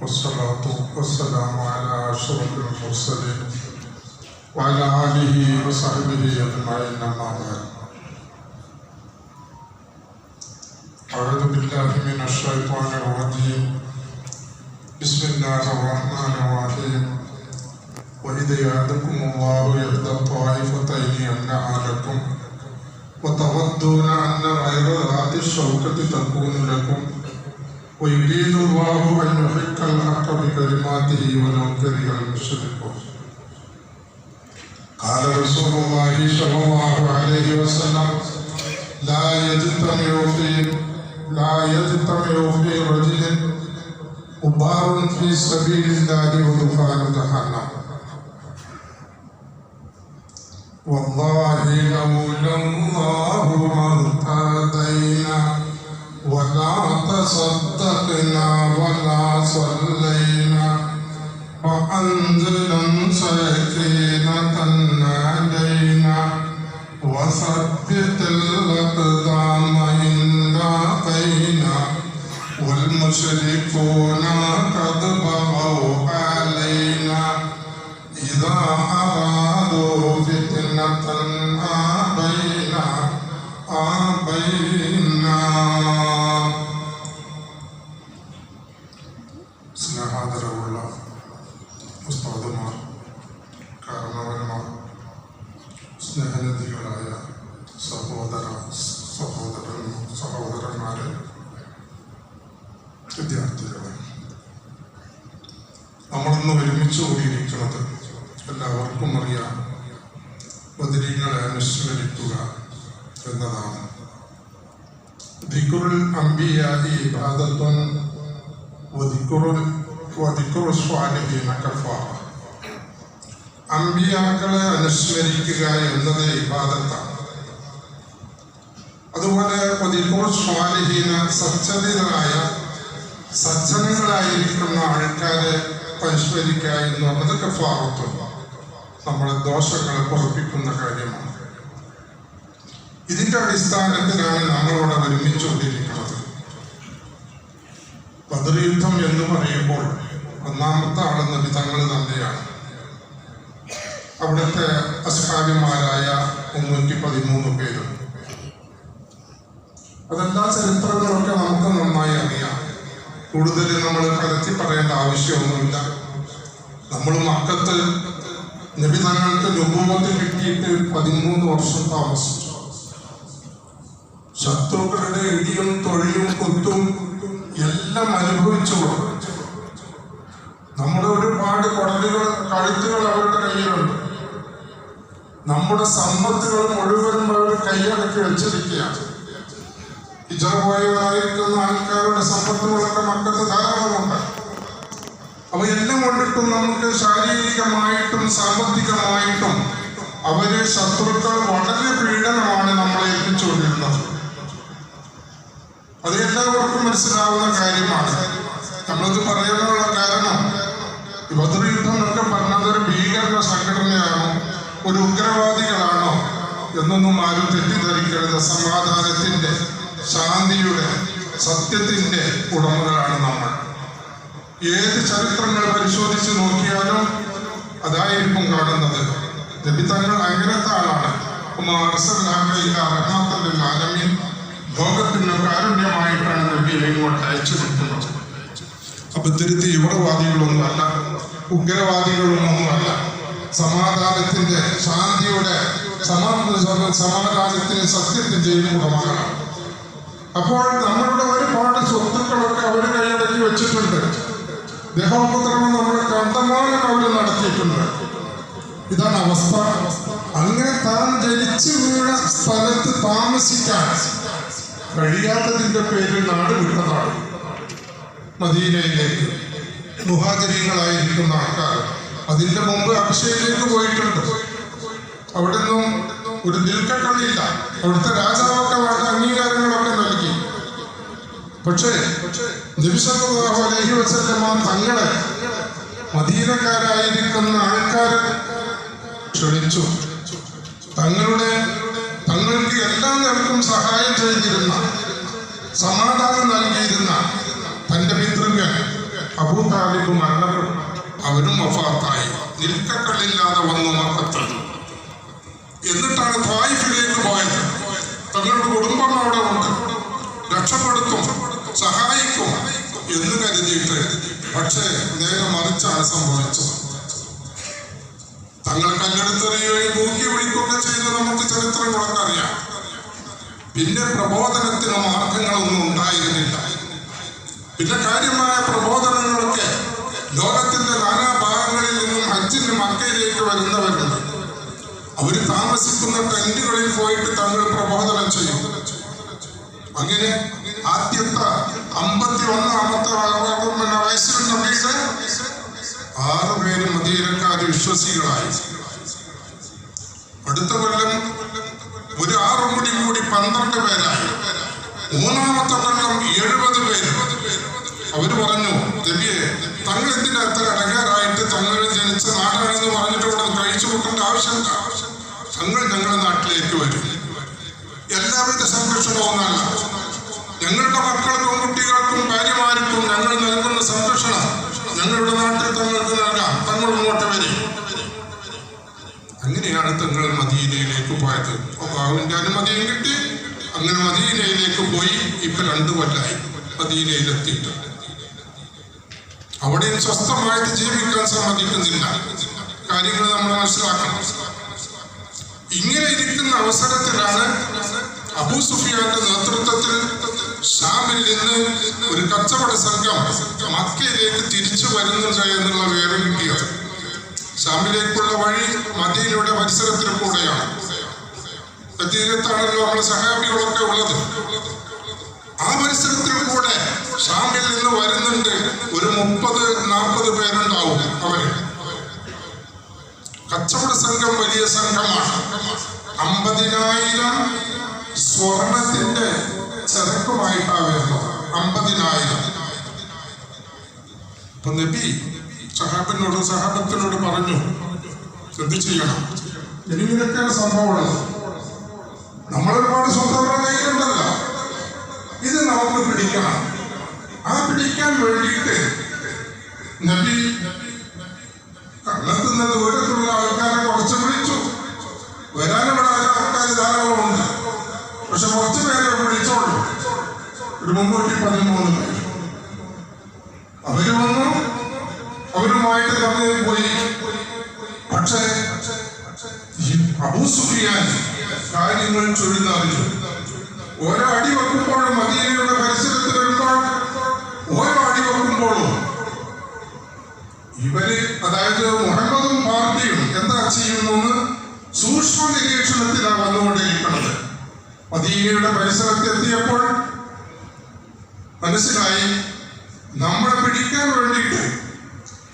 والصلاة والسلام على أشرف المرسلين وعلى آله وصحبه أجمعين أما بعد. أعوذ بالله من الشيطان الرجيم. بسم الله الرحمن الرحيم. وإذ يعدكم الله إحدى الطائفتين أنها لكم وتودون أن غير ذات الشوكة تكون لكم ويريد الله أن يحق الحق بكلماته ولو كره المشركون. قال رسول الله صلى الله عليه وسلم لا يجتمع في رجل غبار في سبيل الله ودخان جهنم. والله لولا الله ما اهتدينا ولا تصدقنا ولا صلينا وأنزلا سكينة علينا وثبت الأقدام إن لاقينا والمشركون قد بغوا علينا إذا أرادوا فتنة أبينا സ്നേഹാദരവുള്ള ഉസ്താദുമാർ, കാരണവന്മാർ, സ്നേഹനിധികളായ സഹോദരന്മാരെ, വിദ്യാർത്ഥികളെ, നമ്മളൊന്ന് ഒരുമിച്ച് കൂടിയിരിക്കുന്നത് എല്ലാവർക്കും അറിയാം, ബദരീങ്ങളെ അനുസ്മരിക്കുക എന്നതാണ്. ദിക്റുൽ അംബിയാഇ ഇബാദത്തുൻ വദിക്റു സ്വാലിഹീന കഫാറ. അംബിയാക്കളെ അനുസ്മരിക്കുക എന്നത് ഇബാദത്താണ്. അതുപോലെ വദിക്റു സ്വാലിഹീന സജ്ജനങ്ങളായിരിക്കുന്ന ആൾക്കാരെ അനുസ്മരിക്കുക എന്നുള്ളത് കഫാറത്തുൻ, നമ്മുടെ ദോഷങ്ങളെ പൊറുപ്പിക്കുന്ന കാര്യമാണ്. ഇതിന്റെ അടിസ്ഥാനത്തിലാണ് നമ്മളോട് ഒരുമിച്ചുകൊണ്ടിരിക്കുന്നത്. ബദർ യുദ്ധം എന്ന് പറയുമ്പോൾ ഒന്നാമത്തെ ആള് നബി തങ്ങൾ തന്നെയാണ്. അവിടുത്തെ അസ്ഹാബിമാരായ 313 പേരും. അതെല്ലാ ചരിത്രങ്ങളൊക്കെ നമുക്ക് നന്നായി അറിയാം. കൂടുതൽ നമ്മൾ കലത്തി പറയേണ്ട ആവശ്യമൊന്നുമില്ല. നമ്മൾ മക്കത്ത് നബി തങ്ങൾക്ക് നുബുവത്ത് കിട്ടിയിട്ട് 13 വർഷം താമസിച്ചു. ശത്രുക്കളുടെ ഇടിയും തൊഴിലും കുത്തും എല്ലാം അനുഭവിച്ചു. നമ്മുടെ ഒരുപാട് കഴുത്തുകൾ അവരുടെ കയ്യിലുണ്ട്. നമ്മുടെ സമ്പത്തുകൾ മുഴുവനും അവർ കൈയടക്കി വെച്ചിരിക്കുകയാണ്. ഹിജറ പോയതായിരിക്കുന്ന ആൾക്കാരുടെ സമ്പത്തുകളൊക്കെ മക്കത്ത് ധാരാളമുണ്ട്. അവയെല്ലാം കൊണ്ടിട്ടും നമുക്ക് ശാരീരികമായിട്ടും സാമ്പത്തികമായിട്ടും അവര് ശത്രുക്കൾ വളരെ പീഡനമാണ് നമ്മളെ ഏൽപ്പിച്ചുകൊണ്ടിരുന്നത്. അത് എല്ലാവർക്കും മനസ്സിലാവുന്ന കാര്യമാണ്. നമ്മളത് പറയാനുള്ള കാരണം, ബദർ യുദ്ധം എന്നൊക്കെ പറഞ്ഞത് ഒരു ഭീകര സംഘടനയാണോ, ഒരു ഉഗ്രവാദികളാണോ എന്നൊന്നും ആരും തെറ്റിദ്ധരിക്കരുത്. സമാധാനത്തിന്റെ, ശാന്തിയുടെ, സത്യത്തിന്റെ ഉടമകളാണ് നമ്മൾ. ഏത് ചരിത്രങ്ങൾ പരിശോധിച്ച് നോക്കിയാലും അതായിരിക്കും കാണുന്നത്. നബി തങ്ങൾ അങ്ങനത്തെ ആളാണ്. ലോകത്തിന് കാരുണ്യമായിട്ടാണ് നബിയെ ഇങ്ങോട്ട് അയച്ചു കൊടുക്കുന്നത്. അപ്പൊ തിരുത്തി യുവവാദികളൊന്നുമല്ല, ഉഗ്രവാദികളൊന്നുമല്ല. സമാധാനത്തിന്റെ, ശാന്തിയുടെ, സമാധാനത്തിന് സത്യത്തിന്റെയും ഉടമകളാണ്. അപ്പോൾ നമ്മളുടെ ഒരുപാട് സ്വത്തുക്കളൊക്കെ അവർ കൈയടക്കി വെച്ചിട്ടുണ്ട്. ദേഹോപദ്രവം നമ്മുടെ കണ്ടമാനം അവർ നടത്തിയിട്ടുണ്ട്. ഇതാണ് അവസ്ഥ. അങ്ങനെ താൻ ജനിച്ചു വീണ സ്ഥലത്ത് താമസിക്കാൻ കഴിയാത്തതിന്റെ പേരിൽ നാട് വിട്ടതാണ്. മദീനയിലേക്ക് മുഹാജിരീങ്ങളായിരിക്കുന്ന ആൾക്കാർ അതിന്റെ മുമ്പ് അഭിഷേകിലേക്ക് പോയിട്ടുണ്ട്. അവിടെ നിന്നും ഒരു നിൽക്കക്കളിയില്ല. അവിടുത്തെ രാജാവൊക്കെ വേണ്ട അംഗീകാരങ്ങളൊക്കെ നൽകി. പക്ഷേ നബി സല്ലല്ലാഹു അലൈഹി വസല്ലമ തങ്ങളെ മദീനക്കാരായിരിക്കുന്ന ആൾക്കാരെ ക്ഷണിച്ചു. തങ്ങൾക്ക് എല്ലാ നിലക്കും സഹായം ചെയ്തിരുന്ന, സമാധാനം നൽകിയിരുന്ന തന്റെ പിതൃവ്യൻ അബൂ താലിബ് മരണപ്പെട്ടു. അവരും വഫാത്തായി. നിൽക്കക്കള്ളില്ലാതെ വന്നു മക്കത്ത്. എന്നിട്ടാണ് ത്വായിഫിലേക്ക് പോയത്. തങ്ങളുടെ കുടുംബം അവിടെ ഉണ്ട്, രക്ഷപ്പെടുത്തും, സഹായിക്കും എന്ന് കരുതിയിട്ട്. പക്ഷേ നേരെ മറിച്ചാണ് സംഭവിച്ചത്. തങ്ങൾ കല്ലെടുത്തെറിയുകയും തൂക്കി വിളിക്കുകയൊക്കെ ചെയ്ത് നമുക്ക് ചരിത്രങ്ങളൊക്കെ അറിയാം. പിന്നെ പ്രബോധനത്തിന് മാർഗങ്ങളൊന്നും ഉണ്ടായിരുന്നില്ല. പിന്നെ കാര്യമായ പ്രബോധനങ്ങളൊക്കെ ലോകത്തിന്റെ നാനാഭാഗങ്ങളിൽ നിന്നും ഹജ്ജിന് മക്കയിലേക്ക് വരുന്നവരുണ്ട്. അവര് താമസിക്കുന്ന ടെന്റുകളിൽ പോയിട്ട് തങ്ങൾ പ്രബോധനം ചെയ്യും. അങ്ങനെ ആദ്യത്തെ 51-ാമത്തെ വയസ്സിൽ നബിയുടെ 6 പേര് മദീനക്കാര് വിശ്വസികളായി. അടുത്ത കൊല്ലം ഒരു 6 കൂടി 12 പേരായി. 3-ാമത്തെ കൊല്ലം 70 പേര്. അവര് പറഞ്ഞു, നബിയെ, തങ്ങൾ എന്തിനാ അത്ര അടങ്ങാറായിട്ട്? തങ്ങൾ ജനിച്ച നാടാണെന്ന് പറഞ്ഞിട്ട് ഇവിടെ കഴിച്ചു കൊടുക്കേണ്ട ആവശ്യമില്ല. തങ്ങൾ ഞങ്ങളുടെ നാട്ടിലേക്ക് വരും. എല്ലാവിധ സംരക്ഷണവും നല്ല ഞങ്ങളുടെ മക്കൾക്കും കുട്ടികൾക്കും ഭാര്യമാർക്കും ഞങ്ങൾ നൽകുന്ന സംരക്ഷണം ഞങ്ങളുടെ നാട്ടിൽ തങ്ങൾക്ക് നൽകാം. തങ്ങൾ ഇങ്ങോട്ട് വരും. അങ്ങനെയാണ് തങ്ങൾ മദീനയിലേക്ക് പോയത്. അള്ളാഹുവിന്റെ അനുമതിയും കിട്ടി. അങ്ങനെ മദീനയിലേക്ക് പോയി. ഇപ്പൊ 2 കൊല്ലമായി മദീനയിലെത്തിയിട്ട്. അവിടെയും സ്വസ്ഥമായിട്ട് ജീവിക്കാൻ സമ്മതിക്കുന്നില്ല. കാര്യങ്ങൾ നമ്മൾ മനസ്സിലാക്കണം. ഇങ്ങനെ ഇരിക്കുന്ന അവസരത്തിലാണ് അബൂ സുഫിയാന്റെ നേതൃത്വത്തിൽ ഷാമിൽ നിന്ന് ഒരു കച്ചവട സംഘം മക്കയിലേക്ക് തിരിച്ചു വരുന്നുണ്ട് എന്നുള്ള വിവരം കിട്ടിയത്. ഷാമിലേക്കുള്ള വഴി മദീനയുടെ പരിസരത്തിൽ കൂടെയാണ്. തീരത്താണല്ലോ നമ്മുടെ സഹാബികളൊക്കെ ഉള്ളത്. ആ പരിസരത്തിൽ കൂടെ ഷാമിൽ നിന്ന് വരുന്നുണ്ട്. ഒരു 30-40 പേരുണ്ടാവും. അവര് കച്ചവട സംഘം വലിയ സംഘമാണ്. 50,000 സ്വർണത്തിന്റെ ചരക്കുമായിട്ടാണ് വരുന്നത്. 50,000. അപ്പൊ നബി സഹാബത്തിനോട് പറഞ്ഞു, ശ്രദ്ധിച്ചു ചെയ്യണം. ഇങ്ങനെയൊക്കെയാണ് സംഭവമുള്ളത്. നമ്മളൊരുപാട് സ്വന്തം കയ്യിലുണ്ടല്ലോ, ഇത് നമുക്ക് പിടിക്കണം. ആ പിടിക്കാൻ വേണ്ടിയിട്ട് നബി കണ്ടെത്തുന്നത് ദൂരത്തുള്ള ആൾക്കാരെ കുറച്ച് വിളിച്ചു. വരാനിവിടെ ആൾക്കാർ ധാരാളമുണ്ട്. പക്ഷെ കുറച്ച് പേരെ വിളിച്ചോളൂ. ഒരു 313 പേര്. അവര് വന്നു. അവരുമായിട്ട് തമ്മിൽ പോയി. പക്ഷേ അബൂ സുഫിയാൻ കാര്യങ്ങൾ ചൊല്ലുന്നറിഞ്ഞു. ഓരോ അടി വെക്കുമ്പോഴും മദീനയുടെ പരിസരത്ത് വരുമ്പോൾ ഓരോ അടി വെക്കുമ്പോഴും ഇവര്, അതായത് മുഹമ്മദും പാർട്ടിയും എന്താ ചെയ്യുന്നു സൂക്ഷ്മ നിരീക്ഷണത്തിലാണ് വന്നുകൊണ്ടിരിക്കുന്നത്. മദീനയുടെ പരിസരത്ത് എത്തിയപ്പോൾ മനസ്സിലായി, നമ്മളെ പിടിക്കാൻ വേണ്ടിയിട്ട്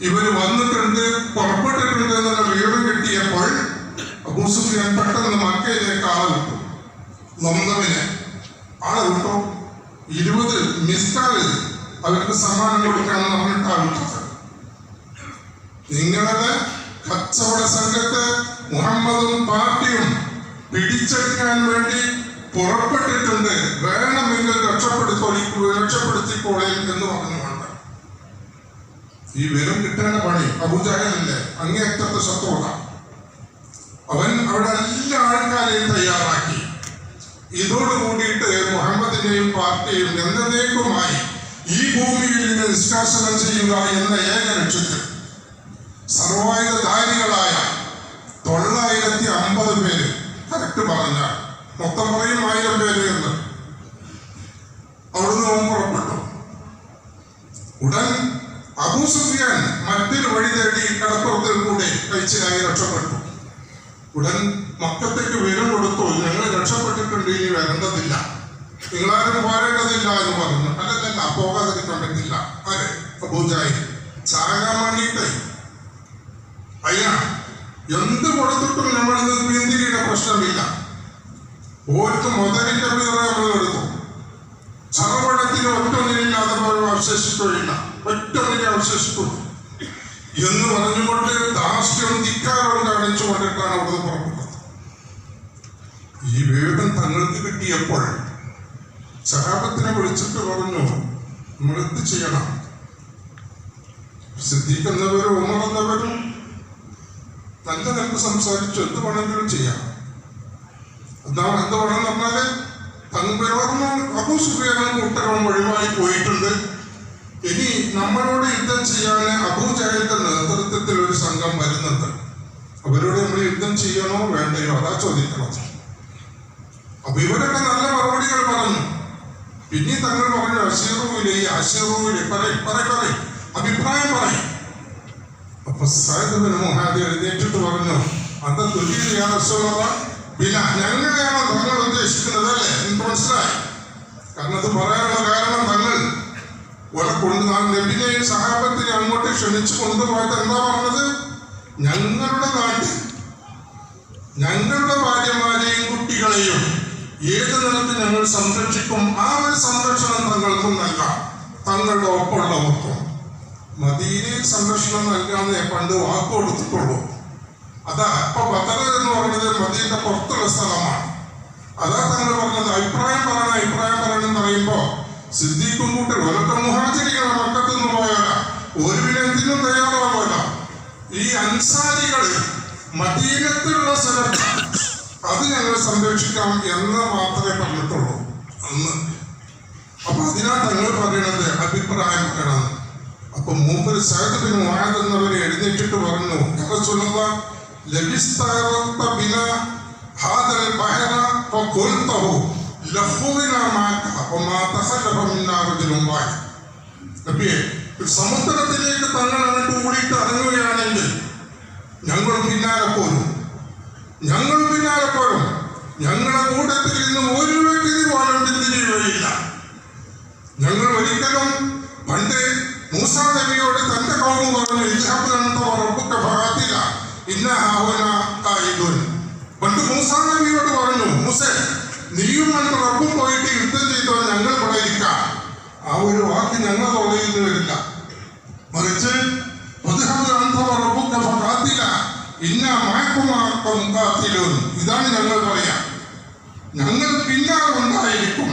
ഇവര് വന്നിട്ടുണ്ട്, പുറപ്പെട്ടിട്ടുണ്ട് എന്നുള്ള വിവരം കിട്ടിയപ്പോൾ അബൂ സുഫിയാൻ പെട്ടെന്ന് മക്കയിലേക്ക് ആളെ വിട്ടു. ലംലമിനെ ആളെ വിട്ടു. 20 മിസ്കാല് അവർക്ക് സമ്മാനം കൊടുക്കാമെന്ന് പറഞ്ഞിട്ടാണ് വിട്ടത്. നിങ്ങളുടെ കച്ചവട സംഘത്തെ മുഹമ്മദും പാർട്ടിയും പിടിച്ചെടുക്കാൻ വേണ്ടി പുറപ്പെട്ടിട്ടുണ്ട്, വേണമെങ്കിൽ രക്ഷപ്പെടുത്തിക്കോളേ എന്ന് പറഞ്ഞുകൊണ്ട് ഈ വിവരം കിട്ടേണ്ട പണി അബൂജഹലല്ലേ, അങ്ങേയറ്റത്തെ ശത്രുത. അവൻ അവിടെ എല്ലാ ആൾക്കാരെയും തയ്യാറാക്കി. ഇതോടുകൂടിയിട്ട് മുഹമ്മദിനെയും പാർട്ടിയും എന്നേക്കുമായി ഈ ഭൂമിയിൽ നിന്ന് നിഷ്കാസനം ചെയ്യുക എന്ന ഏക ലക്ഷ്യത്തിൽ സർവായുധധാരികളായ 950 പേര്, കറക്റ്റ് പറഞ്ഞാൽ മൊത്തം പറയും 1000 പേര് എന്ന് അവിടുന്ന് പുറപ്പെട്ടു. ഉടൻ അബൂ സുഫിയാൻ മറ്റൊരു വഴി തേടി കടപ്പുറത്തിൽ കൂടെ കഴിച്ചിലായി രക്ഷപ്പെട്ടു. ഉടൻ മക്കത്തേക്ക് വിവരം കൊടുത്തു, ഞങ്ങൾ രക്ഷപ്പെട്ടിട്ടുണ്ട്, ഇനി വരേണ്ടതില്ല, നിങ്ങളാരും പോരേണ്ടതില്ല എന്ന് പറഞ്ഞു. അല്ലല്ല, പോകാതിരിക്കാൻ പറ്റില്ല. ആരെ? അബൂജഹൽ ചാകാൻ വേണ്ടിയിട്ട് അയ്യാ എന്ത് കൊടുത്തിട്ടും നമ്മളിന്ന് പിന്തിരിയുടെ പ്രശ്നമില്ല. ഓർക്ക് മുതലിന്റെ പേര് നമ്മൾ എടുത്തു. ചറവടത്തിന് ഒറ്റൊന്നിനില്ലാതെ അവശേഷിക്കുകയില്ല, ഒറ്റൊന്നിനെ അവശേഷിക്കുള്ളൂ എന്ന് പറഞ്ഞുകൊണ്ട് ധാർഷ്ട്യം ധിക്കാരം കാണിച്ചുകൊണ്ടിട്ടാണ് അവിടെ പുറപ്പെട്ടത്. ഈ വിവരം തങ്ങൾക്ക് കിട്ടിയപ്പോൾ സഹാബത്തിനെ വിളിച്ചിട്ട് പറഞ്ഞു, നമ്മൾ എന്ത് ചെയ്യണം? സിദ്ദീഖ് എന്നവരും ഉമർ എന്നവരും നല്ല നിലക്ക് സംസാരിച്ചു, എന്ത് വേണമെങ്കിലും ചെയ്യാം. എന്ത് വേണമെന്ന് പറഞ്ഞാല് അബൂ സുഫിയാനും കൂട്ടരും ഒഴിവായി പോയിട്ടുണ്ട്. ഇനി നമ്മളോട് യുദ്ധം ചെയ്യാൻ അബൂ ജഹലിന്റെ നേതൃത്വത്തിൽ ഒരു സംഘം വരുന്നുണ്ട്. അവരോട് നമ്മൾ യുദ്ധം ചെയ്യണോ വേണ്ടയോ അതാ ചോദിക്കണം. അപ്പൊ ഇവരൊക്കെ നല്ല മറുപടികൾ പറഞ്ഞു. പിന്നെ തങ്ങൾ പറഞ്ഞു അശീറൂലേ പറയും അഭിപ്രായം പറയും. അപ്പൊ സഅദ് ബിൻ മുആദ് എഴുന്നേറ്റിട്ട് പറഞ്ഞു, അത് ഞങ്ങളെയാണോ തങ്ങൾ ഉദ്ദേശിക്കുന്നത് അല്ലേ? എനിക്ക് മനസ്സിലായി. കാരണം അത് പറയാനുള്ള കാരണം തങ്ങൾ നബിനെയും സഹാബത്തിനെ അങ്ങോട്ട് ക്ഷണിച്ചു കൊണ്ടുപോയത് എന്താ പറഞ്ഞത്? ഞങ്ങളുടെ നാട്ടിൽ ഞങ്ങളുടെ ഭാര്യമാരെയും കുട്ടികളെയും ഏത് നിലത്ത് ഞങ്ങൾ സംരക്ഷിക്കും, ആ ഒരു സംരക്ഷണം തങ്ങൾക്കും നൽകാം, തങ്ങളുടെ ഒപ്പമുള്ളവർക്കും. മദീനയിൽ സംരക്ഷണം നൽകാന്ന് പണ്ട് വാക്ക് കൊടുത്തിട്ടുള്ളൂ. അതാ ഇപ്പൊ ബദർ എന്ന് പറയുന്നത് മദീനയുടെ പുറത്തുള്ള സ്ഥലമാണ്. അതാ തങ്ങൾ പറഞ്ഞത് അഭിപ്രായം പറയണം എന്ന് പറയുമ്പോ സിദ്ദീഖും കൂട്ടി ഒരൊക്കെ മുഹാജിരികളെ മക്കത്ത് നിന്ന് പോയാല ഒരു വിനത്തിനും തയ്യാറാവില്ല. ഈ അൻസാരികള് മദീനത്തിലുള്ള സ്ഥലത്ത് അത് ഞങ്ങൾ സംരക്ഷിക്കാം എന്ന് മാത്രമേ പറഞ്ഞിട്ടുള്ളൂ അന്ന്. അപ്പൊ അതിനാ തങ്ങൾ പറയണത് അഭിപ്രായം പറയണം. അപ്പൊ മൂപ്പര് സഅദ് ബിൻ മുആദ് എന്നവരെ എഴുന്നേറ്റിട്ട് പറഞ്ഞു, സമുദ്രത്തിലേക്ക് തങ്ങൾ അങ്ങോട്ട് കൂടിയിട്ട് ഇറങ്ങുകയാണെങ്കിൽ ഞങ്ങൾ പിന്നാലെ പോരും. ഞങ്ങളുടെ കൂട്ടത്തിൽ ഇന്ന് ഒരു വ്യക്തി പോലും പിന്തിരിയുകയില്ല. ഞങ്ങൾ ഒരിക്കലും പണ്ട് മൂസാ നബിയോട് തന്റെ കൗമ് പറഞ്ഞു, പണ്ട് മൂസാ നബിയോട് പറഞ്ഞു, മൂസേ നീയും എന്റെ റബ്ബും പോയിട്ട് യുദ്ധം ചെയ്തോ, ഞങ്ങൾ ഇവിടെ ഇരിക്കാം. ആ ഒരു വാക്ക് ഞങ്ങൾ തൊള്ളയിൽ നിന്ന് വരില്ല. മറിച്ച് ഇതാണ് ഞങ്ങൾ പറയാം, ഞങ്ങൾ പിന്നാലെ ഉണ്ടായിരിക്കും.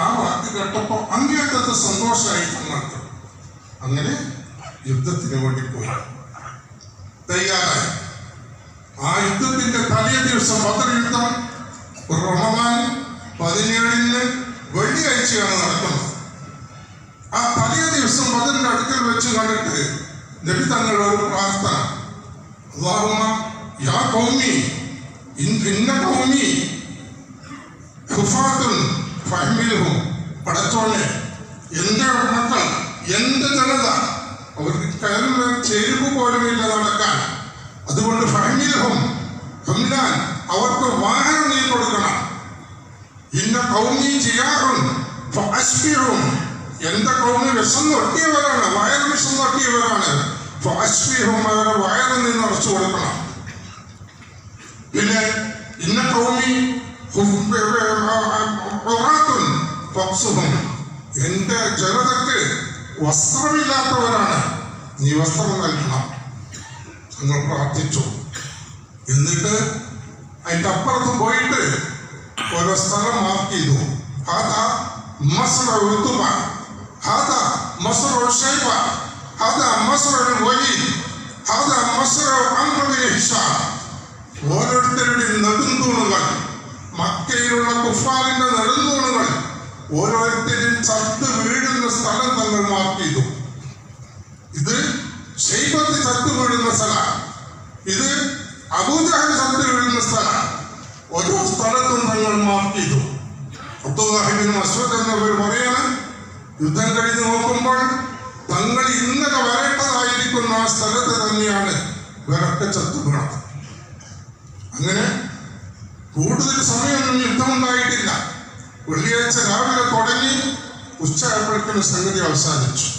ആ വാക്ക് കേട്ടപ്പോ അങ്ങേറ്റത്തെ സന്തോഷമായി തങ്ങൾക്ക്. അങ്ങനെ യുദ്ധത്തിന് വേണ്ടി പോയി തയ്യാറായി. ആ യുദ്ധത്തിന്റെ തലേ ദിവസം ബദർ യുദ്ധം റമദാൻ 17 വെള്ളിയാഴ്ചയാണ് നടക്കുന്നത്. ആ തലേ ദിവസം ബദറിന്റെ അടുക്കൽ വെച്ച് കണ്ടിട്ട് നബി തങ്ങൾ ഒരു പ്രാർത്ഥന, അല്ലാഹുമ്മ യാ ഖൗമി ഇന്ന ഖൗമി ഖുഫാത്തുൻ ഫഹ്മിൽഹും, പടച്ചോനെ എന്റെ മക്കൾ എന്റെ ജനത അവർക്ക് കയറുന്ന ചെരുപ്പ് പോലുമില്ല നടക്കാൻ. അതുകൊണ്ട് ഫഹ്മിൽഹും ഹംലാൻ അവർക്ക് വാഹനം നീ കൊടുക്കണം. ഇന്ന ഖൗമി ജിയാറുൻ ഫഅസ്ഫിഹും, എന്റെ കൗമി വിഷം നൊട്ടിയവരാണ്, വയറ് വിഷം നൊട്ടിയവരാണ്. ഫഅസ്ഫിഹും, അവരെ വയറ് നീ നിറച്ചു കൊടുക്കണം. പിന്നെ ഇന്ന ഖൗമി എന്റെ ജനതക്ക് വസ്ത്രമില്ലാത്തവരാണ്, നീ വസ്ത്രം നൽകണം. നിങ്ങൾ പ്രാർത്ഥിച്ചു. എന്നിട്ട് അതിന്റെ അപ്പുറത്ത് പോയിട്ട് ഓരോ സ്ഥലം മാർക്ക് ചെയ്തു. ഓരോരുത്തരുടെയും നെടുന്തൂണുകൾ, മക്കയിലുള്ള കുഫാറിന്റെ നെടുന്തൂണുകൾ ഓരോരുത്തരും ചത്ത് വീഴുന്ന സ്ഥലം തങ്ങൾ മാർക്ക് ചെയ്തു. ഇത് ഷൈബത്ത് ചത്ത് വീഴുന്ന സ്ഥലം, ഇത് അബൂജഹൽ ചത്ത് വീഴുന്ന സ്ഥലം. ഓരോ സ്ഥലത്തും തങ്ങൾ മാർക്ക് ചെയ്തു. അബ്ദുല്ലാഹി ഇബ്നു മസ്ഊദ് എന്നവർ പറയാണ്, യുദ്ധം കഴിഞ്ഞ് നോക്കുമ്പോൾ തങ്ങൾ ഇന്നലെ വരേണ്ടതായിരിക്കുന്ന ആ സ്ഥലത്ത് തന്നെയാണ് ഇവരൊക്കെ ചത്തു വീണത്. അങ്ങനെ കൂടുതൽ സമയമൊന്നും യുദ്ധമുണ്ടായിട്ടില്ല. വെള്ളിയാഴ്ച രാവിലെ തുടങ്ങി ഉച്ചയായപ്പോഴേക്കും സംഗതി അവസാനിച്ചു.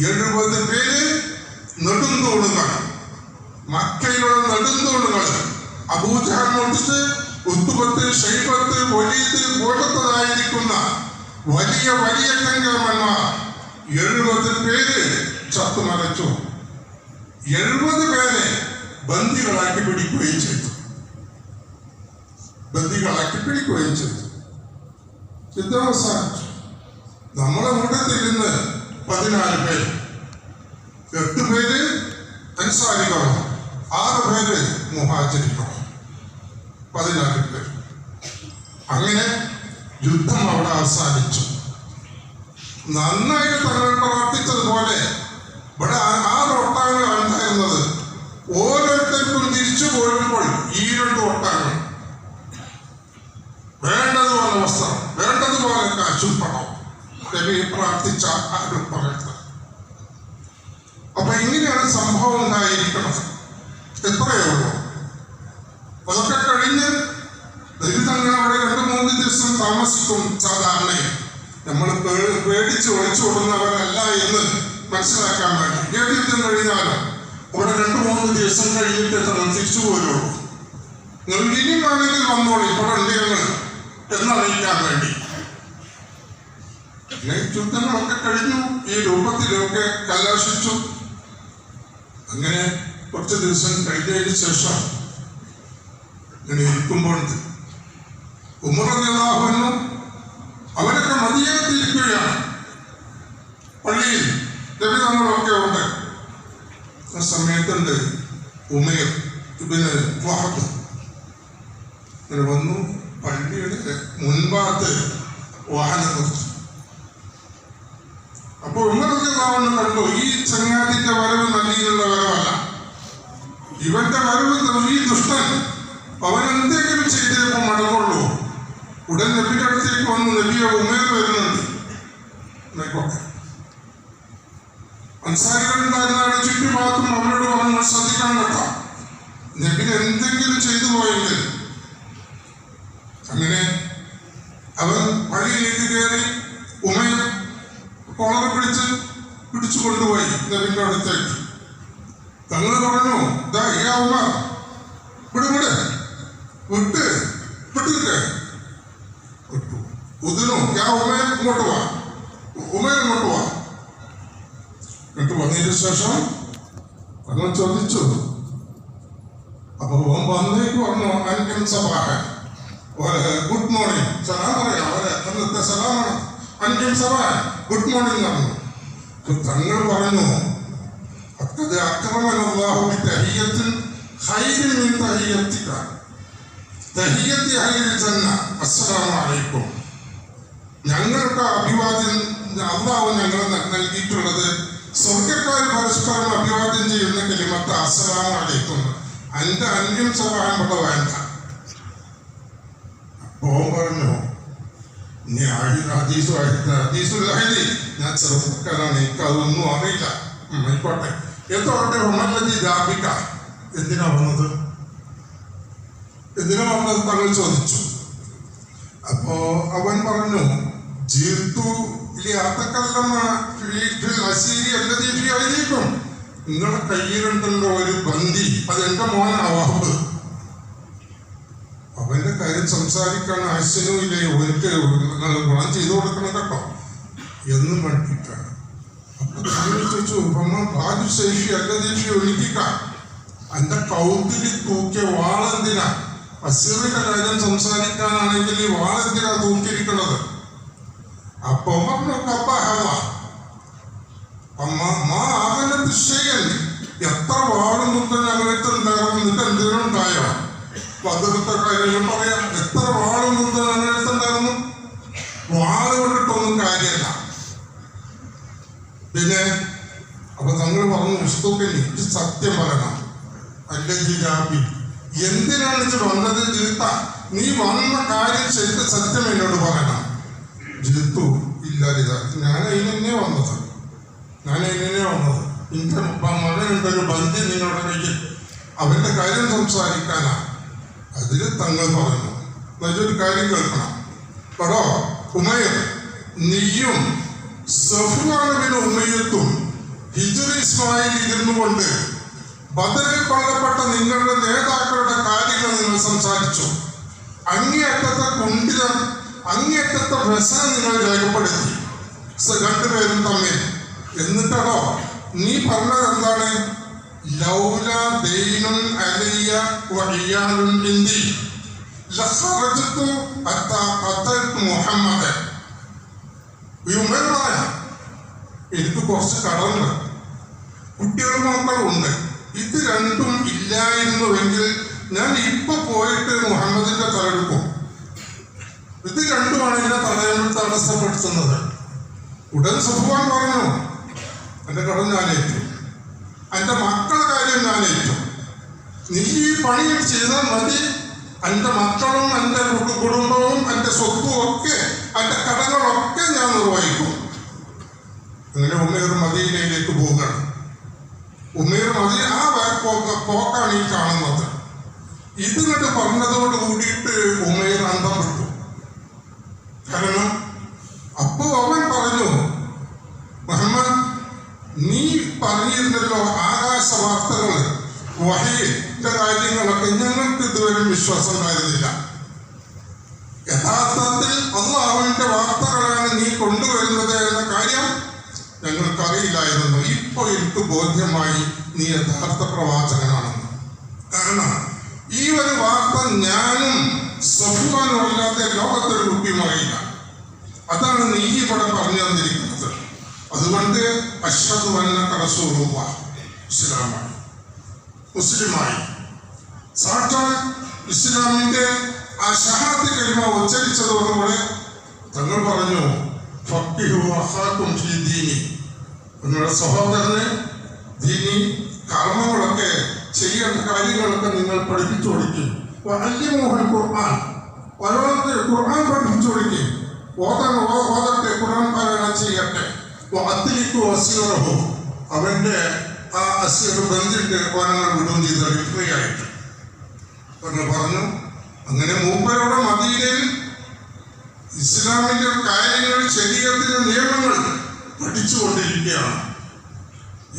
70 പേര് നെടുന്തൂണുകൾ, മക്കയിലുള്ള നെടുന്തൂണുകൾ അബൂജഹൽ മുറിച്ച് ഉത്തുബത്ത്, ഷൈബത്ത്, വലീദ് പോലത്തതായിരിക്കുന്ന വലിയ വലിയ കങ്കന്മാർ 70 പേര് ചത്തുമരച്ചു. 70 പേരെ ബന്ദികളാക്കി പിടിക്കുകയും ചെയ്തു. യുദ്ധം അവസാനിച്ചു. നമ്മളെ കൂട്ടത്തിൽ നിന്ന് 14 പേര്, 8 പേര് അൻസാരികളും 6 പേര് മുഹാജിരികളും, 14 പേര്. അങ്ങനെ യുദ്ധം അവിടെ അവസാനിച്ചു. നന്നായിട്ട് തങ്ങൾ പ്രവർത്തിച്ചതുപോലെ ഇവിടെ 6 ഒട്ടകങ്ങൾ ഉണ്ടായിരുന്നത്. ഓരോരുത്തർക്കും തിരിച്ചു പോരുമ്പോൾ ഈ 2 ഒട്ടകങ്ങൾ, വേണ്ടതുപോലെ വസ്ത്രം, വേണ്ടതുപോലെ കാശും പണം നബി പ്രാർത്ഥിച്ച ആരും പറയുന്നത്. അപ്പൊ ഇങ്ങനെയാണ് സംഭവം ഉണ്ടായിരിക്കുന്നത്. എത്രയേ ഉള്ളൂ. അതൊക്കെ കഴിഞ്ഞ് നബി തങ്ങൾ അവിടെ 2-3 ദിവസം താമസിക്കും. സാധാരണ നമ്മൾ പേടിച്ച് ഒളിച്ചോടുന്നവരല്ല എന്ന് മനസ്സിലാക്കാൻ വേണ്ടി. ഏത് യുദ്ധം കഴിഞ്ഞാലും ഇവിടെ 2-3 ദിവസം കഴിഞ്ഞിട്ട് തിരിച്ചു പോരുള്ളൂ. നിങ്ങൾ ഇനിയും വേണമെങ്കിൽ വന്നോളൂ, ഇവിടെ ഉണ്ട് ഞങ്ങൾ എന്നറിയിക്കാൻ വേണ്ടി. യുദ്ധങ്ങളൊക്കെ കഴിഞ്ഞു. ഈ രൂപത്തിലൊക്കെ കലാശിച്ചു. അങ്ങനെ കുറച്ച് ദിവസം കഴിഞ്ഞതിന് ശേഷം ഇങ്ങനെ ഇരിക്കുമ്പോൾ ഉമർ റളിയല്ലാഹു അൻഹു അവരൊക്കെ മദീനത്തിരിക്കുകയാണ്. പള്ളിയിൽ നബി തങ്ങളൊക്കെ ഉണ്ട്. ആ സമയത്തുണ്ട് ഉമൈർ ഇബ്നു വഹബ് ഇങ്ങനെ വന്നു. പള്ളിയുടെ മുൻഭാഗത്ത് വാഹനം നിർത്തി. അപ്പോൾ ഉമർ റളിയല്ലാഹു അൻഹു കണ്ടു, ഈ ചങ്ങാതിന്റെ വരവ് നല്ലിയുള്ള വരവല്ല. ഇവന്റെ വരവ്, ഈ ദുഷ്ടൻ അവൻ എന്തെങ്കിലും ചെയ്തേക്കും മടങ്ങുള്ളൂ. ഉടൻ നബിയുടെ അടുത്തേക്ക് വന്നു, നബിയെ ഉമൈർ വരുന്നുണ്ട്. അൻസാരികളുണ്ടായിരുന്ന ചുറ്റുഭാഗത്തും അവരോട് പറഞ്ഞു, ശ്രദ്ധിക്കാൻ കേട്ടോ, നബിന് എന്തെങ്കിലും ചെയ്തു പോയെങ്കിൽ. അങ്ങനെ അവൻ പള്ളിയിലേക്ക് കയറി ഉമൈർ കോളർ പിടിച്ചു കൊണ്ടുപോയി നബിന്റെ അടുത്തേക്ക്. തങ്ങൾ പറഞ്ഞു, ഉമർ വിട്ട് ഉദിനു ഉമേർ ഇങ്ങോട്ട് വാ, ഉമേർ ഇങ്ങോട്ട് വാ. എന്നിട്ട് വന്നതിന് ശേഷം തങ്ങൾ ചോദിച്ചു. അപ്പൊ വന്നേക്ക് പറഞ്ഞു, അൻകം സബാഹൻ, ഗുഡ് മോർണിംഗ്, സലാം പറയാം. അവരെ അന്നത്തെ സലാമാണ്. അൻകം സബാഹൻ, ഗുഡ് മോർണിംഗ് പറഞ്ഞു. തങ്ങൾ പറഞ്ഞു, അത് അക്രമനല്ലാഹു ബിതഹിയ്യത്തിൻ ഖൈറിൻ മിൻ തഹിയ്യതിക, തഹിയ്യത്തി അഹ്ലിൽ ജന്ന, അസ്സലാമു അലൈക്കും. ഞങ്ങളുടെ അഭിവാദ്യം അല്ലാഹു ഞങ്ങൾ നൽകിയിട്ടുള്ളത് സ്വർഗ്ഗക്കാർ പരസ്പരം അഭിവാദ്യം ചെയ്യുന്ന കലിമത്ത് അസ്സലാമു അലൈക്കും. അന്റെ അന്യം സഹായം ഇവിടെ വേണ്ട. ഓൻ പറഞ്ഞു, ഞാൻ ചെറുപ്പക്കാരാണ്, എനിക്ക് അതൊന്നും അറിയില്ല. ആയിക്കോട്ടെ, എന്തോട്ടെ. എന്തിനാ വന്നത് തങ്ങൾ ചോദിച്ചു. അപ്പോ അവൻ പറഞ്ഞു, നിങ്ങളുടെ കയ്യിലുണ്ടല്ലോ ഒരു ബന്ദി, അതെന്റെ മോനാവാഹ്. അവന്റെ കാര്യം സംസാരിക്കാൻ ആശയമില്ലേ, ഒരിക്കൽ ഗുണം ചെയ്തു കൊടുക്കണം കേട്ടോ എന്നും വേണ്ടിയിട്ടാണ്. അപ്പൊ ചോദിച്ചു, എന്റെ കൗത്തിൽ തൂക്കിയ വാളെന്തിനാ? അസീറിന്റെ കാര്യം സംസാരിക്കാനാണെങ്കിൽ ഈ വാളെന്തിനാ തൂക്കിയിരിക്കുന്നത്? അപ്പൊ എത്ര വാളും മുതൽ ഞങ്ങളെടുത്തുണ്ടാകും, എന്നിട്ട് എന്തെങ്കിലും ഉണ്ടായോ? പതിനത്തെ കാര്യങ്ങൾ പറയാം. എത്ര വാളും മുതൽ ഞങ്ങളെടുത്തുണ്ടായിരുന്നു? വാള് കൊണ്ടിട്ടൊന്നും കാര്യമല്ല. പിന്നെ അപ്പൊ തങ്ങൾ പറഞ്ഞു, പുസ്തകത്തിൽ സത്യം പറയണം. അല്ലെങ്കിൽ എന്തിനാണ് ഇത് വന്നത്? ജീത്ത, നീ വന്ന കാര്യം ശരിക്കും സത്യം എന്നോട് പറയണം. ജീത്തു ഇല്ലാതില്ല, ഞാൻ അതിനെ വന്നത്. എന്റെ മകനുണ്ടൊരു ബന്ധി നിങ്ങളുടെ കയ്യിൽ, അവന്റെ കാര്യം സംസാരിക്കാനാ. അതിൽ തങ്ങൾ പറഞ്ഞു, മറ്റൊരു കാര്യം കേൾക്കണം കേട്ടോ. ഉമൈർ, നീയും സഫ്വാൻ ബിൻ ഉമയ്യത്തും ഹിജ്ർ ഇസ്മായിൽ ഇരുന്നു കൊണ്ട് ബദറിൽ കൊല്ലപ്പെട്ട നിങ്ങളുടെ നേതാക്കളുടെ കാര്യങ്ങൾ നിങ്ങൾ സംസാരിച്ചു. അങ്ങേയറ്റത്തെ കുണ്ടിതം, അങ്ങേയറ്റത്തെ വ്യസനം നിങ്ങൾ രേഖപ്പെടുത്തി, രണ്ടുപേരും തമ്മിൽ. എന്നിട്ടോ നീ പറഞ്ഞത് എന്താണ്? ലൗല ദൈനുൻ അലയ്യ വഇയാലുൻ ഇൻദി ലഖറജ്തു ഹത്താ ഖതൽതു മുഹമ്മദ്. ഈ ഉമേർ പറയാ, എനിക്ക് കുറച്ച് കടമുണ്ട്, കുട്ടികളും മക്കളുണ്ട്, ഇത് രണ്ടും ഇല്ലായിരുന്നുവെങ്കിൽ ഞാൻ ഇപ്പൊ പോയിട്ട് മുഹമ്മദിന്റെ തലയെടുക്കും. ഇത് രണ്ടുമാണ് എന്നെ തടസ്സപ്പെടുത്തുന്നത്. ഉടൻ സഫ്വാൻ പറഞ്ഞു, എന്റെ കടം ഞാൻ ഏറ്റു, എന്റെ മക്കളുടെ കാര്യം ഞാൻ ഏറ്റു, നീ ഈ പണി ചെയ്താൽ മതി, എന്റെ മക്കളും എന്റെ കുടുംബവും എന്റെ സ്വത്തും ഒക്കെ എന്റെ കടങ്ങളൊക്കെ ഞാൻ നിർവഹിക്കും. അങ്ങനെ ഉമേർ മദീനയിലേക്ക് പോവുകയാണ്. ഉമേർ ആ പോക്കാണ് ഈ കാണുന്നത്. ഇതിങ്ങോട്ട് പറഞ്ഞതോട് കൂടിയിട്ട് ഉമേർ അന്തം വിട്ടു. കാരണം അപ്പോ അവൻ പറഞ്ഞു, മുഹമ്മദ്, നീ പറഞ്ഞിരുന്നല്ലോ ആകാശ വാർത്തകൾ, വഹീന്റെ കാര്യങ്ങളൊക്കെ ഞങ്ങൾക്ക് ഇതുവരെ വിശ്വാസം ഉണ്ടായിരുന്നില്ല. യഥാർത്ഥത്തിൽ അല്ലാഹുവിന്റെ വാർത്തകളാണ് നീ കൊണ്ടുവരുന്നത് എന്ന കാര്യം ഞങ്ങൾക്കറിയില്ലായിരുന്നു. ഇപ്പൊ എനിക്ക് ബോധ്യമായി നീ യഥാർത്ഥ പ്രവാചകനാണെന്ന്. കാരണം ഈ ഒരു വാർത്ത ഞാനും സഫ്വാനും അല്ലാതെ ലോകത്തൊരു കുട്ടിയും അറിയില്ല. അതാണ് നീ ഇവിടെ പറഞ്ഞു തന്നിരിക്കുന്നത്. അതുകൊണ്ട് അശ്ഹദു അന്നക റസൂലുള്ളാഹ്, ഇസ്ലാമായി, മുസ്ലിമായി. സാക്ഷാൽ ഇസ്ലാമിന്റെ ആ ഷഹാദത്ത് കലിമ ഉച്ചരിച്ചതോടുകൂടെ തങ്ങൾ പറഞ്ഞു, ഫഖിഹു അഖാകും ഫീ ദീനി, നിങ്ങളുടെ സഹോദരന് ദീനി കർമ്മങ്ങളൊക്കെ ചെയ്യേണ്ട കാര്യങ്ങളൊക്കെ നിങ്ങൾ പഠിപ്പിച്ചു കൊടുക്കും. വഅല്ലിമുഹുൽ ഖുർആൻ, ഓരോരുത്തർ ഖുർആൻ പഠിപ്പിച്ചു കൊടുക്കും. ഓതട്ടെ, ഖുർആൻ പാരായണം ചെയ്യട്ടെ. വഅദ്ലികു അസ്റഹു, അവന്റെ ആ അസ്ർ ബന്ധിട്ട് ഓരങ്ങൾ വിടുകയും ചെയ്തു ഫ്രീ ആയിട്ട് പറഞ്ഞു. അങ്ങനെ മൂപ്പരുടെ മദീനയിൽ ഇസ്ലാമിന്റെ കാര്യങ്ങൾ, ശരീഅത്തിന്റെ നിയമങ്ങൾ പഠിച്ചുകൊണ്ടിരിക്കുകയാണ്.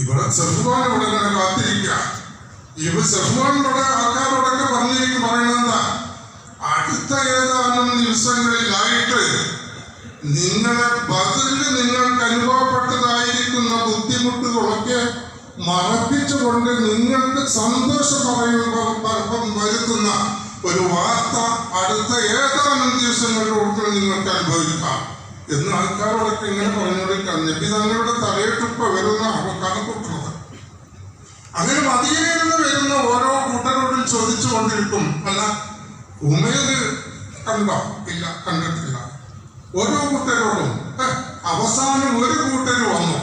ഇവിടെ സഫ്വാൻ ഇവിടെ കാത്തിരിക്കുക. ഇവ സഫ്വാനോട് ആൾക്കാരോടൊക്കെ പറയുന്നത്, അടുത്ത ഏതാനും ദിവസങ്ങളിലായിട്ട് നിങ്ങളെ ബദറിൽ നിങ്ങൾക്ക് അനുഭവപ്പെട്ടതായിരിക്കുന്ന ബുദ്ധിമുട്ടുകളൊക്കെ മറപ്പിച്ചുകൊണ്ട് നിങ്ങൾക്ക് സന്തോഷം വരുത്തുന്ന ഒരു വാർത്ത അടുത്ത ഏതാനും ദിവസങ്ങളിലോട്ട് നിങ്ങൾക്ക് അനുഭവിക്കാം എന്ന് ആൾക്കാരോടൊക്കെ ഇങ്ങനെ പറഞ്ഞുകൊണ്ടിരിക്കാം. നബി തങ്ങളുടെ തലയിട്ടിപ്പ വരുന്ന കണക്കൂട്ടുന്നത്. അങ്ങനെ മദീനയിൽ നിന്ന് വരുന്ന ഓരോ കൂട്ടരോടും ചോദിച്ചു കൊണ്ടിരിക്കും, അല്ല ഉമേർ കണ്ടോ? ഇല്ല, കണ്ടിട്ടില്ല. ഓരോ കൂട്ടരോടും അവസാനം ഒരു കൂട്ടര് വന്നു.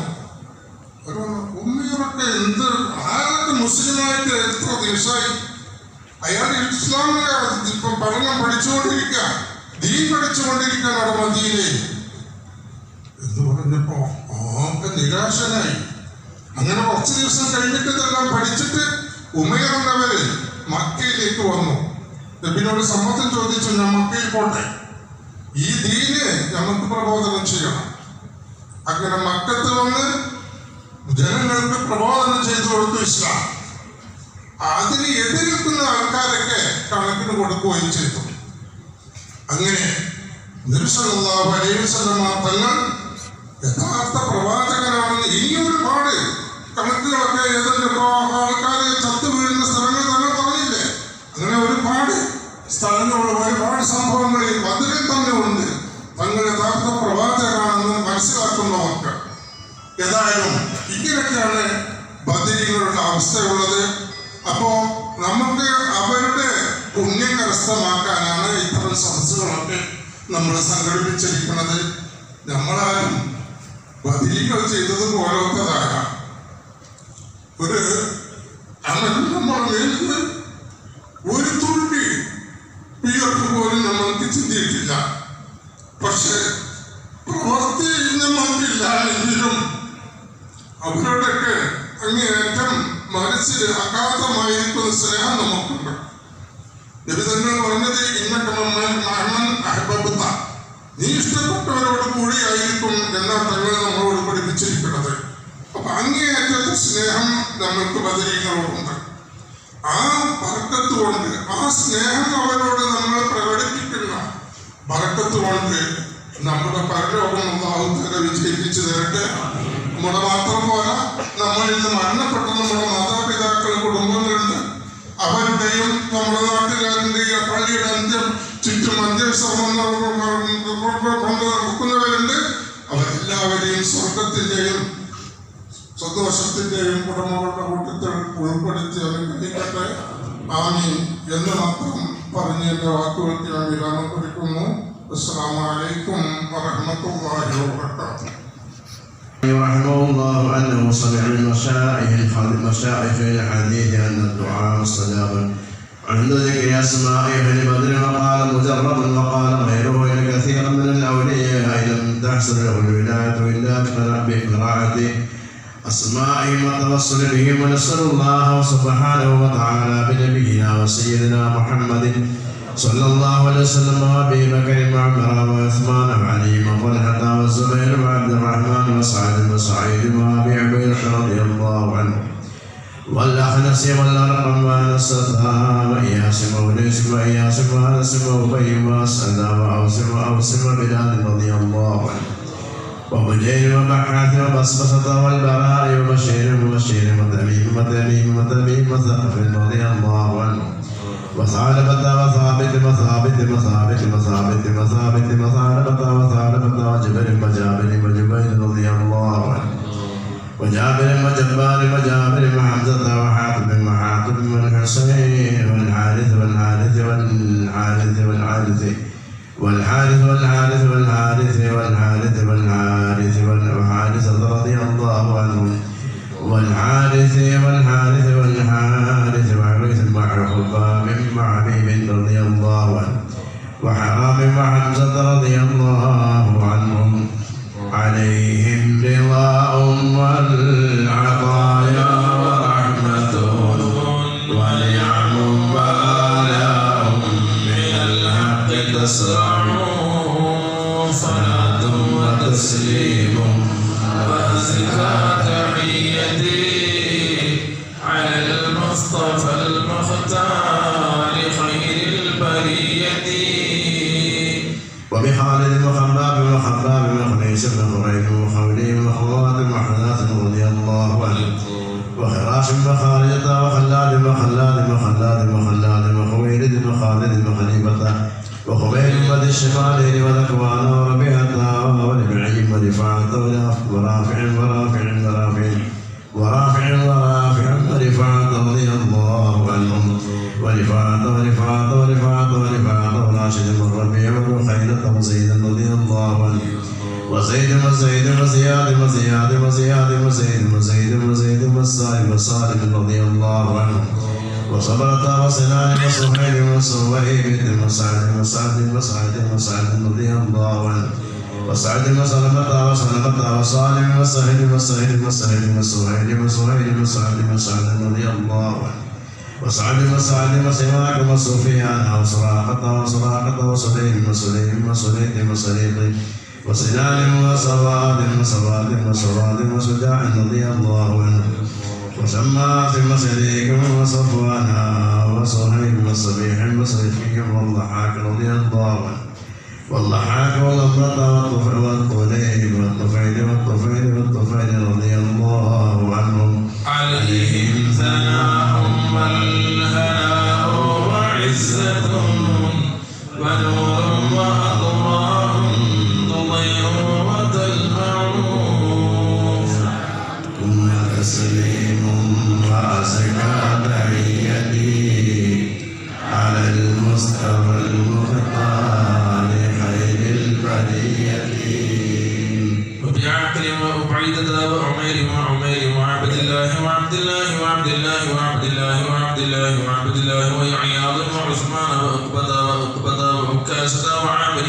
ഉമ്മയൊക്കെ എന്ത്, ആരൊക്കെ മുസ്ലിമായിട്ട് എത്ര ദിവസമായി, അയാൾ ഇസ്ലാമിലെ ഇപ്പൊ പഠനം പഠിച്ചുകൊണ്ടിരിക്കുക, ദീൻ പഠിച്ചുകൊണ്ടിരിക്കുകയാണ് മദീനയിൽ എന്ന് പറഞ്ഞപ്പോ ആകെ നിരാശനായി. അങ്ങനെ കുറച്ച് ദിവസം കഴിഞ്ഞിട്ട് ഇതെല്ലാം പഠിച്ചിട്ട് ഉമേർ എന്നവര് മക്കയിലേക്ക് വന്നു. നബിയോട് സമ്മതം ചോദിച്ചു, ഞാൻ മക്കയിൽ പോട്ടെ, ഈ ദീന് നമുക്ക് പ്രബോധനം ചെയ്യണം. അങ്ങനെ മക്കത്ത് വന്ന് ജനങ്ങൾക്ക് പ്രബോധനം ചെയ്തു കൊടുത്തു ഇസ്ലാം. അതിന് എതിർക്കുന്ന ആൾക്കാരൊക്കെ കണക്കിന് കൊടുക്കുകയും ചെയ്തു. അങ്ങനെ നബി സല്ലല്ലാഹു അലൈഹി വസല്ലം തങ്ങൾ യഥാർത്ഥ പ്രവാചകനാണെന്ന് ഇനി ഒരുപാട് കണക്കുകളൊക്കെ ഏതെങ്കിലും ആൾക്കാർ ചത്തു വീഴുന്ന സ്ഥലങ്ങൾ തന്നെ പറഞ്ഞില്ലേ. അങ്ങനെ ഒരുപാട് സ്ഥലങ്ങളുള്ള ഒരുപാട് സംഭവങ്ങളിൽ ബദറിൽ തന്നെ ഉണ്ട് തങ്ങൾ യഥാർത്ഥ പ്രവാചകനാണെന്ന് മനസ്സിലാക്കുന്നവർക്ക്. ഏതായാലും ഇങ്ങനെയൊക്കെയാണ് ബദരീങ്ങളുടെ അവസ്ഥയുള്ളത്. അപ്പോ നമുക്ക് അവരുടെ പുണ്യം കരസ്ഥമാക്കാനാണ് ഇത്തരം സദസ്സുകളൊക്കെ നമ്മൾ സംഘടിപ്പിച്ചിരിക്കുന്നത്. നമ്മളാരും ബദരീകൾ ചെയ്തത് പോലത്തതായ ഒരു നമ്മുടെ മേലിൽ ഒരു തുള്ളി വിയർപ്പ് പോലും നമ്മൾക്ക് ചിന്തിയിട്ടില്ല. പക്ഷെ പ്രവൃത്തി നമ്മൾക്കില്ല എങ്കിലും അവരോടൊക്കെ അങ്ങേയറ്റം മനസ്സിൽ അഗാധമായിരിക്കുന്ന സ്നേഹം നമുക്കുണ്ട്. നബി തങ്ങൾ പറഞ്ഞത്, നീ ഇഷ്ടപ്പെട്ടവരോട് കൂടിയായിരിക്കും എന്നാണ് തങ്ങൾ നമ്മളോട് പഠിപ്പിച്ചിരിക്കുന്നത്. അപ്പൊ അങ്ങേയറ്റത്തെ സ്നേഹം നമ്മൾക്ക് ബദരീകളോടുണ്ട്. ആ ബർക്കത്ത് കൊണ്ട്, ആ സ്നേഹം അവരോട് നമ്മൾ പ്രകടിപ്പിക്കുന്ന ബർക്കത്ത് കൊണ്ട് നമ്മുടെ പരലോകം അല്ലാഹു തആല വിജയിപ്പിച്ചു തരട്ടെ. നമ്മുടെ മാത്രം പോലെ നമ്മളിൽ നിന്ന് മരണപ്പെട്ട നമ്മുടെ മാതാപിതാക്കൾ, കുടുംബങ്ങളുണ്ട്. അവരുടെയും നമ്മുടെ നാട്ടുകാരുടെയും പള്ളിയുടെ ചുറ്റും അന്ത്യശ്രമം കൊണ്ട് നടക്കുന്നവരുണ്ട്. അവരെല്ലാവരെയും സ്വർഗത്തിന്റെയും സന്തോഷത്തിന്റെയും ഉടമകളുടെ കൂട്ടത്തിൽ ഉൾപ്പെടുത്തി അനുഗ്രഹിക്കട്ടെ. ആമീൻ എന്ന് മാത്രം പറഞ്ഞ് എന്റെ വാക്കുകൾക്ക് ഞാൻ വിരാമം കുറിക്കുന്നു. അസ്സലാമു അലൈക്കും വറഹ്മത്തുള്ളാഹി വബറകാതുഹു. رحمه الله أنه سمع من مشائخ الحديث أن الدعاء مستجاب عند ذكر أسماء بن بدر، وقال مجرب وقال غيره إن كثيرا من الأولياء لم تحصل له الولاية إلا بقراءة أسمائهم والتوسل بهم، ونسأل الله سبحانه وتعالى بنبينا وسيدنا محمد صلى الله عليه وسلم وابي بكر وعمر وعثمان وعلي وطلحه والزبير وعبد الرحمن وسعد وسعيد وابي عبيده رضي الله عنه والاخنس والارقم وانسة واياس وانيس واياس وانس وابي واسعد واوس وبلال رضي الله عنه وبجير وبحاث وبسبسة والبراء وبشير وتميم وثقف رضي الله عنه وثعلبة وثابت وجبر وجبير رضي الله عنه وجابر وجبار وحمزة وحاتم والحسين والحارث رضي الله عنه والحارث مع حبيب رضي الله عنه وحرام وحمزة رضي الله عنهم عليهم رضاء والعطايا ورحمة ونعم وآلاء من الحق تسرع صلاة وتسليم وأزكى تحيتي على المصطفى المختار خير البرية وبخالد وخباب وخنيس وخريب وخولي وخوات وحنات رضي الله عنه وخراش وخالد وخلاد وخويلد وخالد وخليفة وخبيب وذي الشمالين وذكوان وربيعة ولبعيم ورفاعة ورافع ورفاعة رضي الله عنهم ورفاعة وراشد والربيع والرخيلة وزيد رضي الله عنه وزيد وصالح رضي الله عنه وصبرة وسنان وصهيب وصهيب وسعد رضي الله عنه وسعد وسلمة وصالح وسهيل وسعد رضي الله عنه وسعد وسماك وسفيان وسراقة وسليم وسنان وصواد وشجاع رضي الله عنه وشماس وسريك وصفوان وصهيب وصبيح وصيفي والضحاك رضي الله عنه والضحاك والأمرة والطفيل رضي الله عنهم عليهم ثناء والهناء وعزة ونور وأضواء تضيء وتلمع ثم تسليم وأزكى تحيتي على المصطفى المختار خير البرية وبعقل وأبعدة وعمير وعبد الله وعياض وعثمان وعقبة وعكاشة وعامر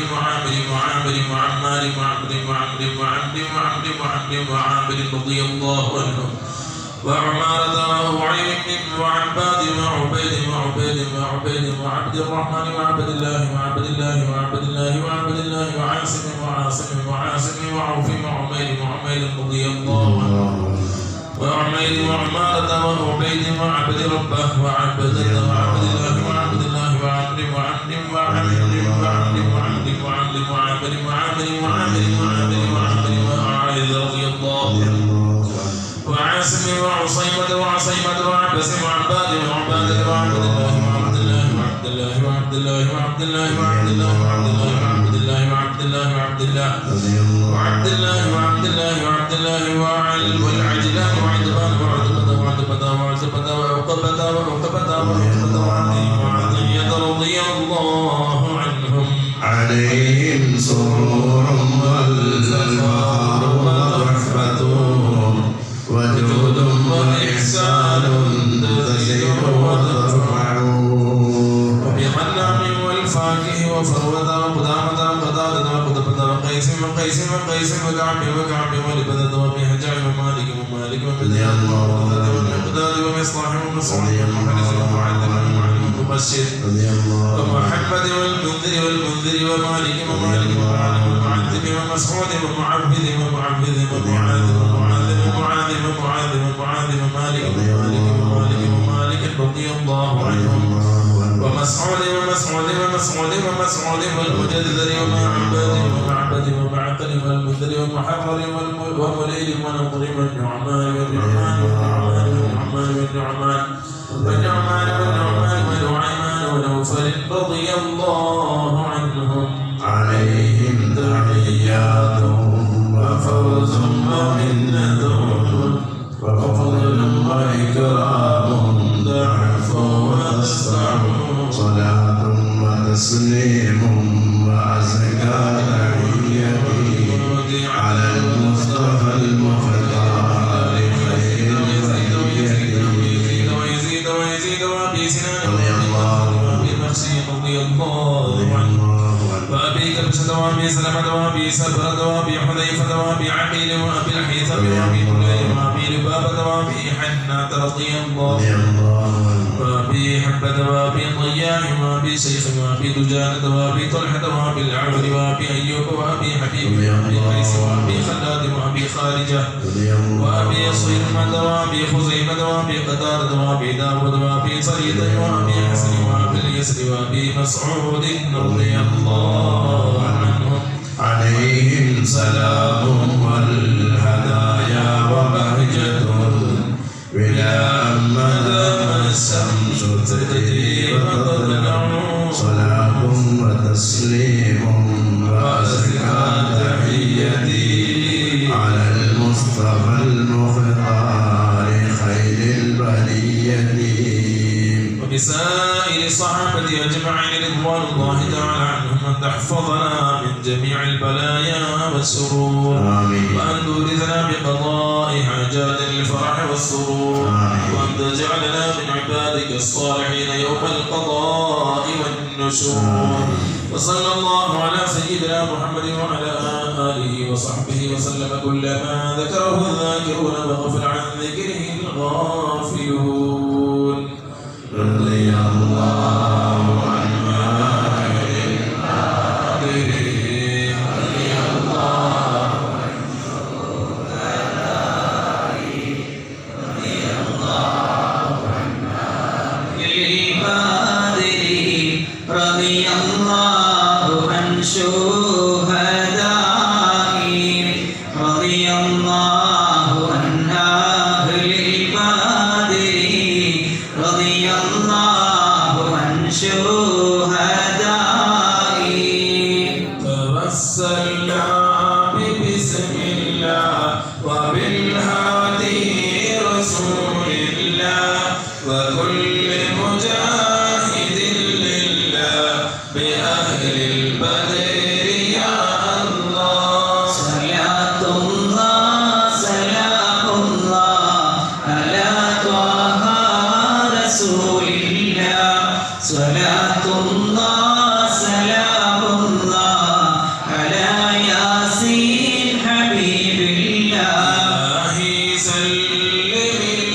وعمار وعامر رضي الله عنهم وعمارة وعباد وعبيد وعبد الرحمن وعبد الله وعاصم وعوف وعمير رضي الله عنهم وعمير وعمارة وعبيد وعبد ربه وعبد الله وعبد الله وعامر رضي الله وعاصم وعصيمة وعبس وعباد وعباد وعبد الله وعبد الله وعبد الله وعبد الله وعبد الله وعبد الله والعجلان وعدبان وعتبة وعطية رضي الله عنهم عليهم سرور والفخر ورحمة وجود وإحسان تزيد وترفع وبغنم والفاكه وفروة وقدامة وقدادة وقدبة وقيس وكعب ولبدة وبحجاج ومالك ومقداد ومصلح ومصلح ومحرز ومعلم ومبشر ومحمد والمنذر ومالك ومعلم ومعذب ومسعود ومعبد ومعاذ ومالك رضي الله عنهم ومسعود والمجدد ومعبد ومعقل والمنذر ومحرر ومليل ونضر والنعمان ونوفل رضي الله عنهم عليهم تحيات وفوز ومنة وفضل وإكرام ضعف وأسرع صلاة وتسليم وأزكى تحيتي على المصطفى المختار خير ويزيد وأبي سنان وأبي بخشي رضي الله عنه وأبي كبشة وأبي سلمة وأبي سبرة وأبي حذيفة وأبي عقيل وأبي الحيثم وأبي كليب وأبي لبابة وأبي حنة رضي الله وأبي حبة وأبي طياح وأبي شيخ وأبي دجانة وأبي طلحة وأبي العمر وأبي أيوب وأبي حبيب وأبي قيس وأبي خلاد وأبي خارجة وأبي صيرمة وأبي خزيمة وأبي قتادة وأبي داود وأبي صريد وأبي حسن وأبي اليسر وأبي مسعود رضي الله عنهم عليهم سلام والهدايا وبهجة بلا مدى الشمس تجري وتطلع صلاة وتسليم وأزكى تحيتي على المصطفى المختار خير البرية وبسائر الصحابة أجمعين رضوان الله تعالى عنهم أن تحفظنا من جميع البلايا والسرور وأن تورثنا بقضاء حاجات الفرح والسرور وأن تجعلنا من عبادك الصالحين يوم القضاء والنشور وصلى الله على سيدنا محمد وعلى آله وصحبه وسلم كلما ذكره الذاكرون وغفل عن ذكره الغافلون رضي الله عن رضي الله عن شهدائي رضي الله عن أهل البدر رضي الله عن شهدائي توسلنا ببسم الله وبالهادي رسول الله وكل مجاهد لله بأهل البدر يا الله صلاة الله سلام الله على طه رسول الله صلاة الله سلام الله على ياسين حبيب الله سلم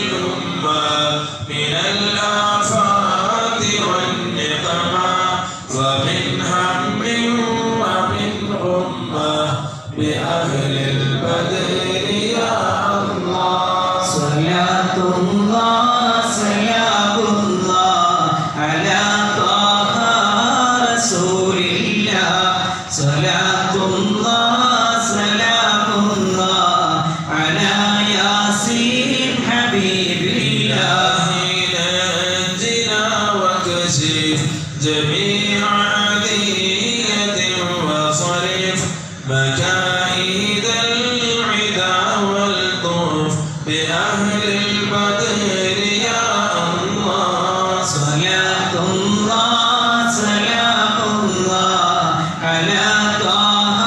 الأمة من الآفات والنقمة ومن هم ومن غمة بأهل البدر يا الله صلاة الله سلام الله على طه رسول الله صلاة الله سلام الله على ياسين حبيب الله نجنا وكشف جميع عذية وصرف مكائد العدا والطوف بأهل البدر يا الله صلاة الله سلام الله على طه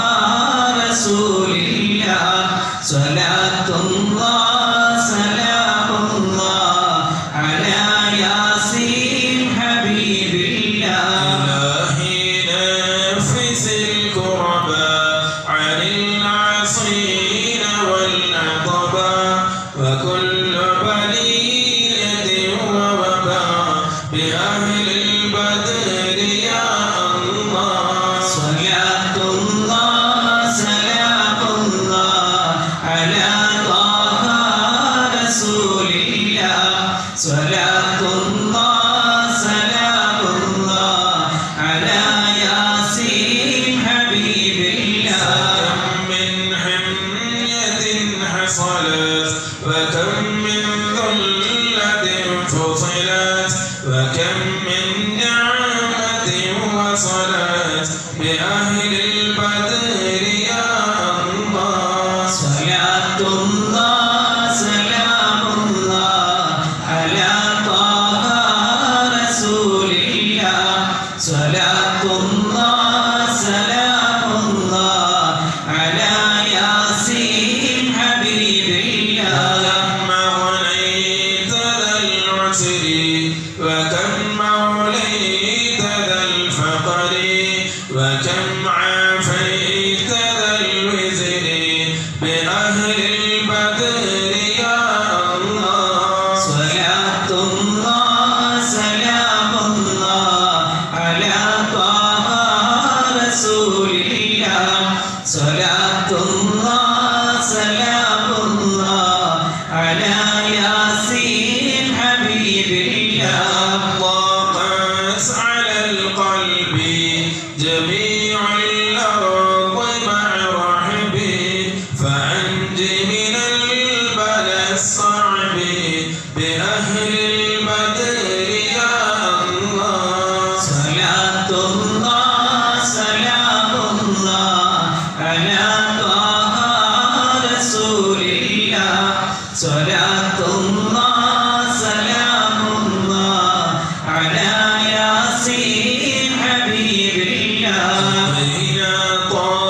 رسول الله صلاة الله سلام الله على ياسين حبيب الله إلهي نفس الكرباء عن العصين والعطباء وكل بلية ووباء بأهل البدر يا الله صلاة الله سلام الله على طه رسول الله صلاة الله سلام الله على ياسين حبيب الله كم من حمية حصلت وكم من ذلة فصلت وكم من نعمة وصلت بأهل البدر يا الله صلاة الله سلام الله على طه رسول الله صلاة الله سلام الله على ياسين حبيب الله كم أغنيت ذا العسر وكم موليت ذا الفقر وكم عافيت ذا الوزر بأهل البدر يا الله صلاة الله سلام الله على طه رسول الله صلاة الله سلام الله على ياسين حبيب الله ضاقت على القلب جميع الأرض مع رحبي فأنج من البلاء الصعب بأهل البدر يا الله صلاة الله سلام الله على طه رسول الله صلاة الله سلام الله على ياسين حبيب الله بين طه